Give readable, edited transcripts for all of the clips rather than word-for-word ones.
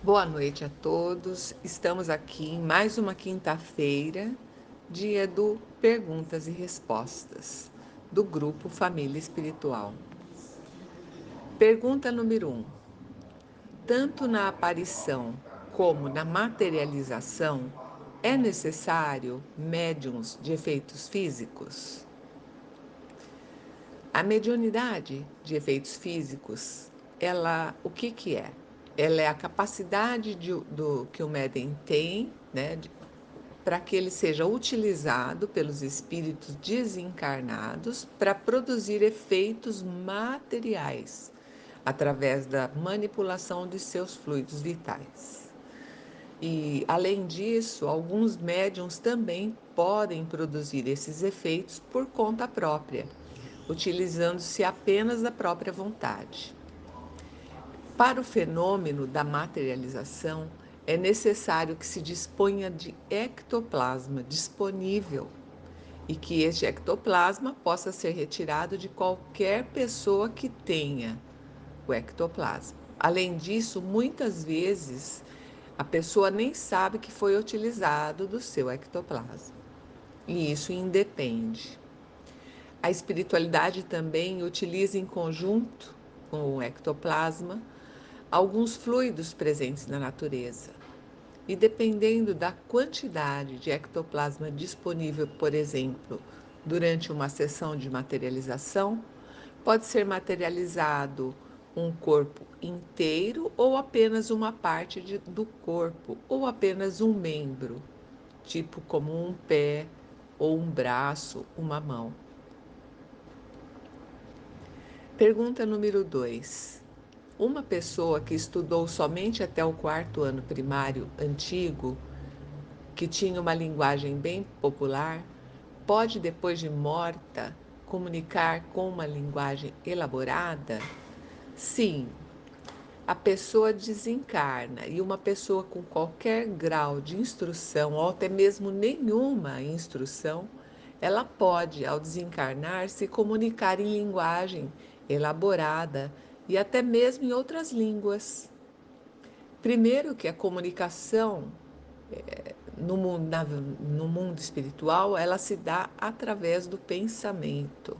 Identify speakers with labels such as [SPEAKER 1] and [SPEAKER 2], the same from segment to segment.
[SPEAKER 1] Boa noite a todos. Estamos aqui em mais uma quinta-feira, dia do Perguntas e Respostas, do grupo Família Espiritual. Pergunta número 1. Tanto na aparição como na materialização, é necessário médiums de efeitos físicos? A mediunidade de efeitos físicos, o que é? Ela é a capacidade que o médium tem, né, para que ele seja utilizado pelos espíritos desencarnados para produzir efeitos materiais através da manipulação de seus fluidos vitais. E, além disso, alguns médiums também podem produzir esses efeitos por conta própria, utilizando-se apenas da própria vontade. Para o fenômeno da materialização, é necessário que se disponha de ectoplasma disponível e que este ectoplasma possa ser retirado de qualquer pessoa que tenha o ectoplasma. Além disso, muitas vezes a pessoa nem sabe que foi utilizado do seu ectoplasma. E isso independe. A espiritualidade também utiliza em conjunto com o ectoplasma alguns fluidos presentes na natureza. E dependendo da quantidade de ectoplasma disponível, por exemplo, durante uma sessão de materialização, pode ser materializado um corpo inteiro ou apenas uma parte do corpo, ou apenas um membro, tipo como um pé ou um braço, uma mão. Pergunta número 2. Uma pessoa que estudou somente até o quarto ano primário antigo, que tinha uma linguagem bem popular, pode, depois de morta, comunicar com uma linguagem elaborada? Sim, a pessoa desencarna e uma pessoa com qualquer grau de instrução, ou até mesmo nenhuma instrução, ela pode, ao desencarnar, se comunicar em linguagem elaborada e até mesmo em outras línguas. Primeiro que a comunicação no mundo espiritual, ela se dá através do pensamento.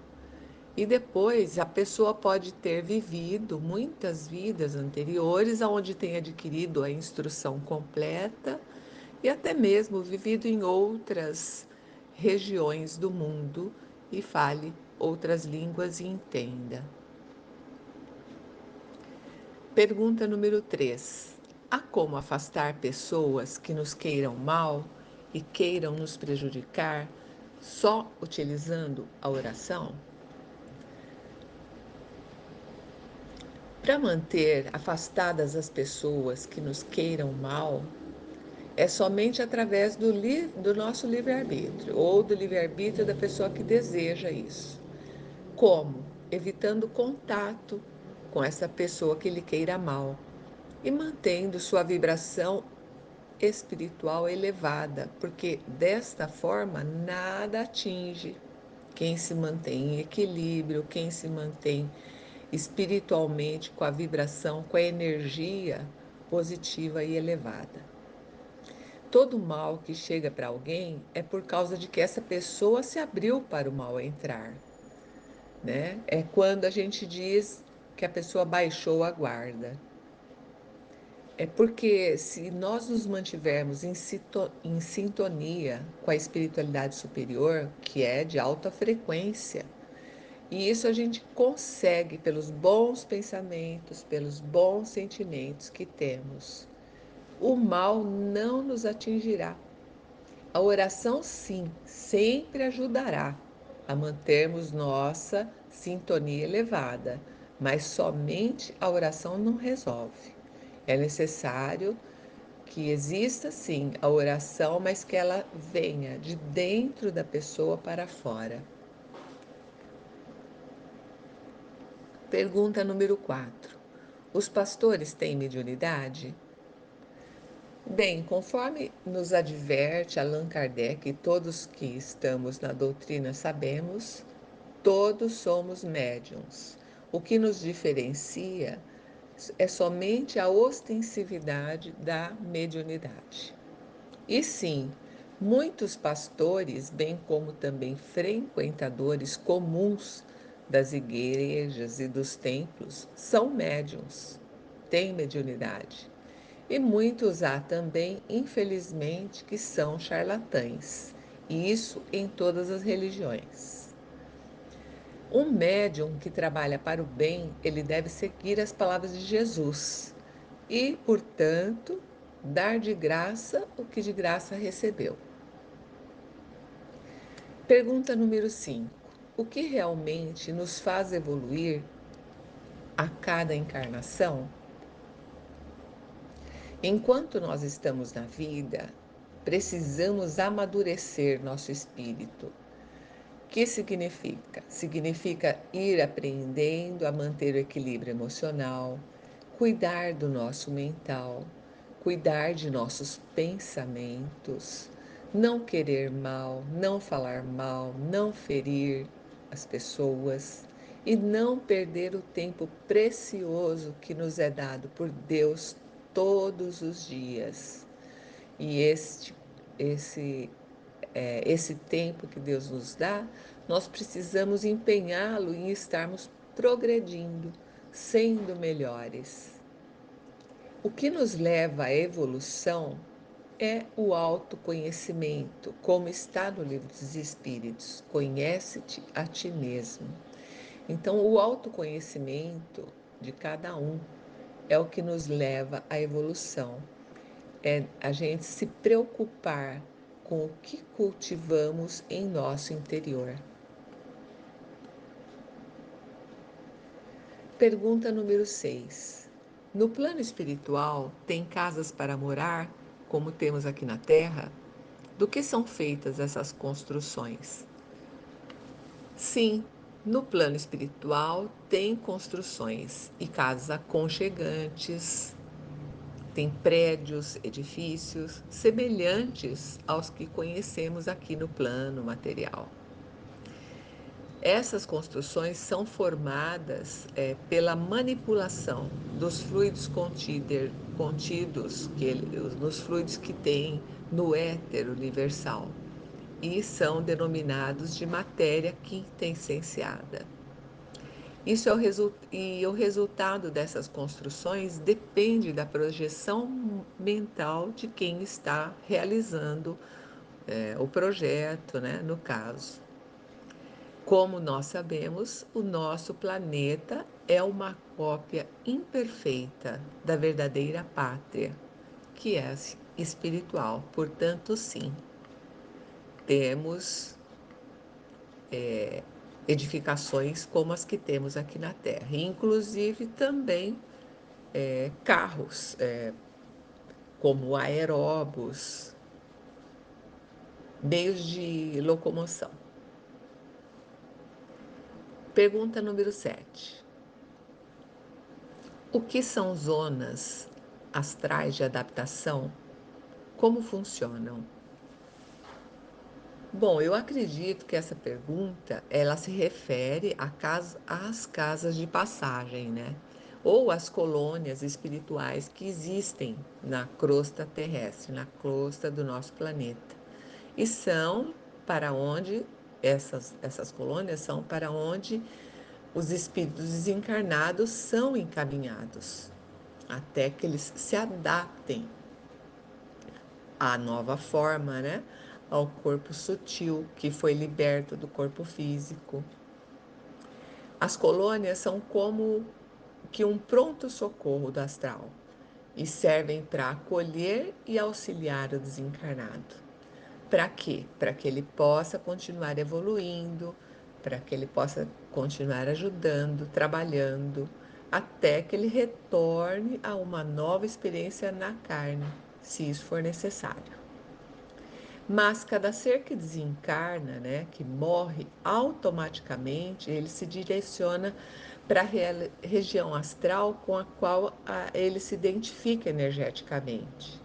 [SPEAKER 1] E depois a pessoa pode ter vivido muitas vidas anteriores, onde tem adquirido a instrução completa e até mesmo vivido em outras regiões do mundo e fale outras línguas e entenda. Pergunta número 3. Há como afastar pessoas que nos queiram mal e queiram nos prejudicar só utilizando a oração? Para manter afastadas as pessoas que nos queiram mal, é somente através do nosso livre-arbítrio ou do livre-arbítrio da pessoa que deseja isso. Como? Evitando contato com essa pessoa que lhe queira mal e mantendo sua vibração espiritual elevada, porque desta forma nada atinge quem se mantém em equilíbrio, quem se mantém espiritualmente com a vibração, com a energia positiva e elevada. Todo mal que chega para alguém é por causa de que essa pessoa se abriu para o mal entrar, né? É quando a gente diz que a pessoa baixou a guarda. É porque se nós nos mantivermos em sintonia com a espiritualidade superior, que é de alta frequência, e isso a gente consegue pelos bons pensamentos, pelos bons sentimentos que temos, o mal não nos atingirá. A oração, sim, sempre ajudará a mantermos nossa sintonia elevada, mas somente a oração não resolve. É necessário que exista, sim, a oração, mas que ela venha de dentro da pessoa para fora. Pergunta número 4. Os pastores têm mediunidade? Bem, conforme nos adverte Allan Kardec e todos que estamos na doutrina sabemos, todos somos médiums. O que nos diferencia É somente a ostensividade da mediunidade. E sim, muitos pastores, bem como também frequentadores comuns das igrejas e dos templos, são médiuns, têm mediunidade. E muitos há também, infelizmente, que são charlatães, e isso em todas as religiões. Um médium que trabalha para o bem, ele deve seguir as palavras de Jesus e, portanto, dar de graça o que de graça recebeu. Pergunta número 5. O que realmente nos faz evoluir a cada encarnação? Enquanto nós estamos na vida, precisamos amadurecer nosso espírito. O que significa? Significa ir aprendendo a manter o equilíbrio emocional, cuidar do nosso mental, cuidar de nossos pensamentos, não querer mal, não falar mal, não ferir as pessoas e não perder o tempo precioso que nos é dado por Deus todos os dias. E esse tempo que Deus nos dá, nós precisamos empenhá-lo em estarmos progredindo, sendo melhores. O que nos leva à evolução é o autoconhecimento, como está no Livro dos Espíritos: conhece-te a ti mesmo. Então, o autoconhecimento de cada um é o que nos leva à evolução. É a gente se preocupar com o que cultivamos em nosso interior. Pergunta número 6. No plano espiritual, tem casas para morar, como temos aqui na Terra? Do que são feitas essas construções? Sim, no plano espiritual tem construções e casas aconchegantes, tem prédios, edifícios semelhantes aos que conhecemos aqui no plano material. Essas construções são formadas pela manipulação dos fluidos contidos nos fluidos que tem no éter universal e são denominados de matéria quintessenciada. E o resultado dessas construções depende da projeção mental de quem está realizando o projeto, né, no caso. Como nós sabemos, o nosso planeta é uma cópia imperfeita da verdadeira pátria, que é espiritual. Portanto, sim, temos edificações como as que temos aqui na Terra, inclusive também carros, como aeróbus, meios de locomoção. Pergunta número 7. O que são zonas astrais de adaptação? Como funcionam? Bom, eu acredito que essa pergunta ela se refere às casas de passagem, né? Ou às colônias espirituais que existem na crosta terrestre, na crosta do nosso planeta. E são para onde essas colônias são para onde os espíritos desencarnados são encaminhados, até que eles se adaptem à nova forma, né? Ao corpo sutil que foi liberto do corpo físico. As colônias são como que um pronto-socorro do astral e servem para acolher e auxiliar o desencarnado. Para quê? Para que ele possa continuar evoluindo, para que ele possa continuar ajudando, trabalhando, até que ele retorne a uma nova experiência na carne, se isso for necessário. Mas cada ser que desencarna, né, que morre, automaticamente ele se direciona para a região astral com a qual ele se identifica energeticamente.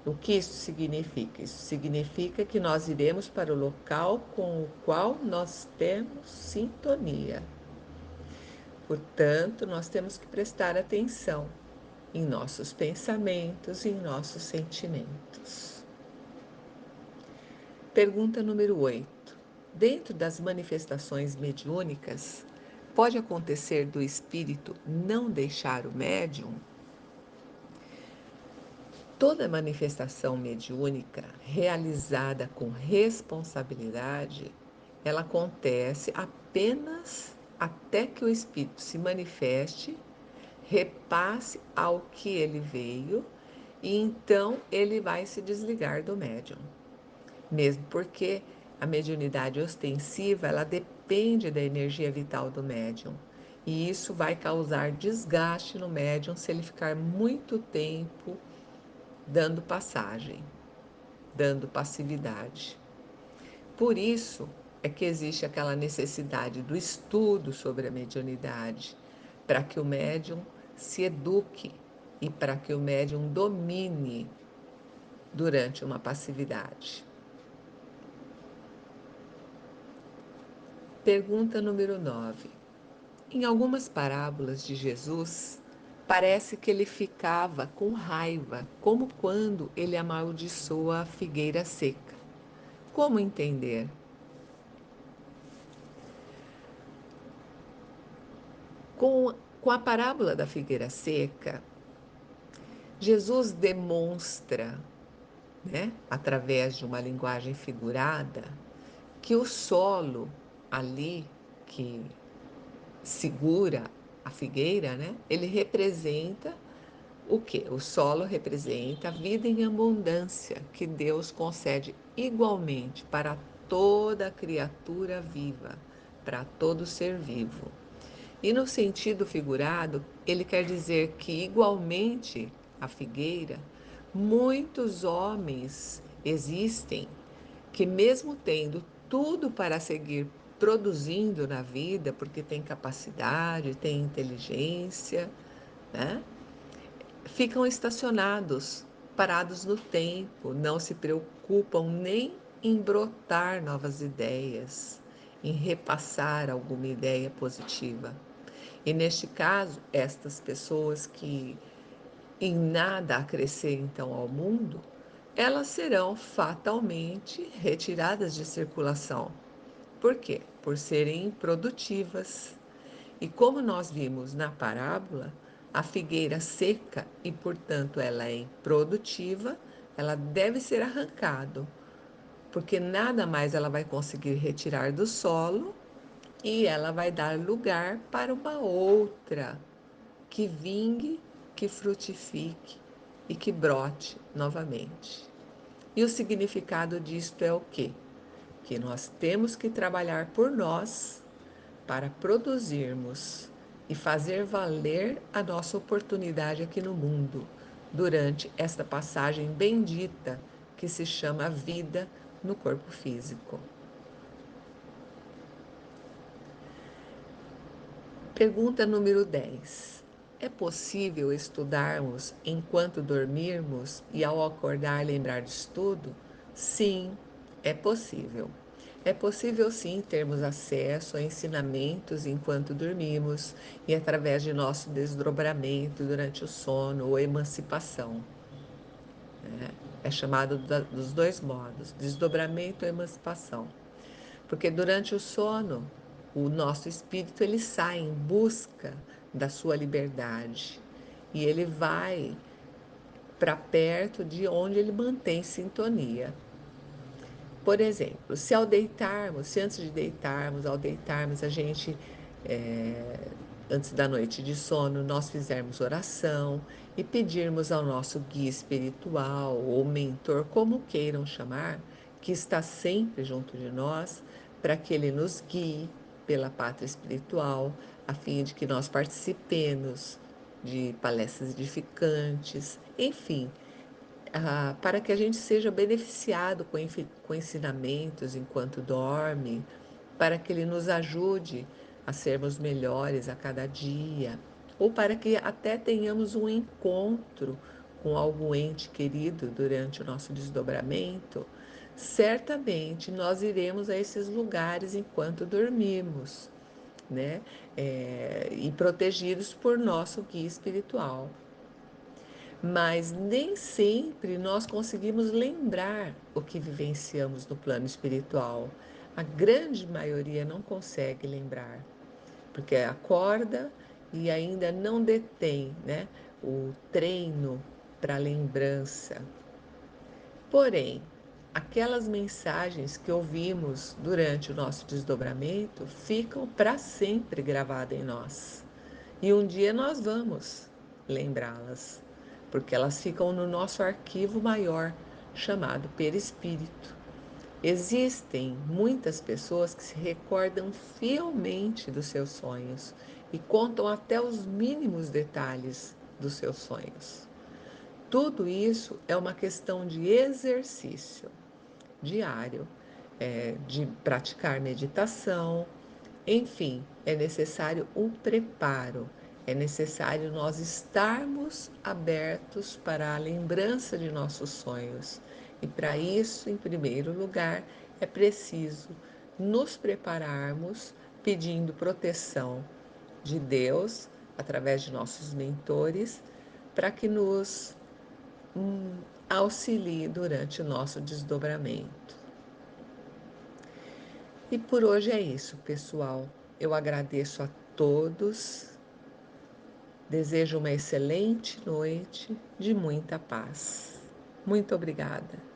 [SPEAKER 1] O que isso significa? Isso significa que nós iremos para o local com o qual nós temos sintonia. Portanto, nós temos que prestar atenção em nossos pensamentos e em nossos sentimentos. Pergunta número 8. Dentro das manifestações mediúnicas, pode acontecer do espírito não deixar o médium? Toda manifestação mediúnica realizada com responsabilidade, ela acontece apenas até que o espírito se manifeste, repasse ao que ele veio e então ele vai se desligar do médium. Mesmo porque a mediunidade ostensiva, ela depende da energia vital do médium. E isso vai causar desgaste no médium se ele ficar muito tempo dando passagem, dando passividade. Por isso é que existe aquela necessidade do estudo sobre a mediunidade, para que o médium se eduque e para que o médium domine durante uma passividade. Pergunta número 9. Em algumas parábolas de Jesus, parece que ele ficava com raiva, como quando ele amaldiçoa a figueira seca. Como entender? Com a parábola da figueira seca, Jesus demonstra, né, através de uma linguagem figurada, que o solo ali que segura a figueira, né, ele representa o quê? O solo representa a vida em abundância que Deus concede igualmente para toda criatura viva, para todo ser vivo. E no sentido figurado, ele quer dizer que, igualmente a figueira, muitos homens existem que, mesmo tendo tudo para seguir produzindo na vida, porque tem capacidade, tem inteligência, né? Ficam estacionados, parados no tempo, não se preocupam nem em brotar novas ideias, em repassar alguma ideia positiva. E neste caso, estas pessoas que em nada acrescentam ao mundo, elas serão fatalmente retiradas de circulação. Por quê? Por serem improdutivas. E como nós vimos na parábola, a figueira seca e, portanto, ela é improdutiva, ela deve ser arrancada, porque nada mais ela vai conseguir retirar do solo e ela vai dar lugar para uma outra que vingue, que frutifique e que brote novamente. E o significado disto é o quê? Que nós temos que trabalhar por nós para produzirmos e fazer valer a nossa oportunidade aqui no mundo durante esta passagem bendita que se chama vida no corpo físico. Pergunta número 10. É possível estudarmos enquanto dormirmos e ao acordar lembrar de estudo? Sim, é possível. É possível sim termos acesso a ensinamentos enquanto dormimos e através de nosso desdobramento durante o sono ou emancipação. É chamado dos dois modos, desdobramento e emancipação. Porque durante o sono, o nosso espírito ele sai em busca da sua liberdade e ele vai para perto de onde ele mantém sintonia. Por exemplo, se ao deitarmos, se antes de deitarmos, ao deitarmos, a gente, antes da noite de sono, nós fizermos oração e pedirmos ao nosso guia espiritual ou mentor, como queiram chamar, que está sempre junto de nós, para que ele nos guie pela pátria espiritual, a fim de que nós participemos de palestras edificantes, enfim, para que a gente seja beneficiado com ensinamentos enquanto dorme, para que ele nos ajude a sermos melhores a cada dia, ou para que até tenhamos um encontro com algum ente querido durante o nosso desdobramento, certamente nós iremos a esses lugares enquanto dormimos. né? E protegidos por nosso guia espiritual. Mas nem sempre nós conseguimos lembrar o que vivenciamos no plano espiritual. A grande maioria não consegue lembrar, porque acorda e ainda não detém, né, o treino para lembrança. Porém, aquelas mensagens que ouvimos durante o nosso desdobramento ficam para sempre gravadas em nós. E um dia nós vamos lembrá-las, porque elas ficam no nosso arquivo maior, chamado perispírito. Existem muitas pessoas que se recordam fielmente dos seus sonhos e contam até os mínimos detalhes dos seus sonhos. Tudo isso é uma questão de exercício diário, de praticar meditação, enfim, é necessário um preparo, é necessário nós estarmos abertos para a lembrança de nossos sonhos. E para isso, em primeiro lugar, é preciso nos prepararmos pedindo proteção de Deus, através de nossos mentores, para que nos auxilie durante o nosso desdobramento. E por hoje é isso, pessoal. Eu agradeço a todos, desejo uma excelente noite de muita paz. Muito obrigada.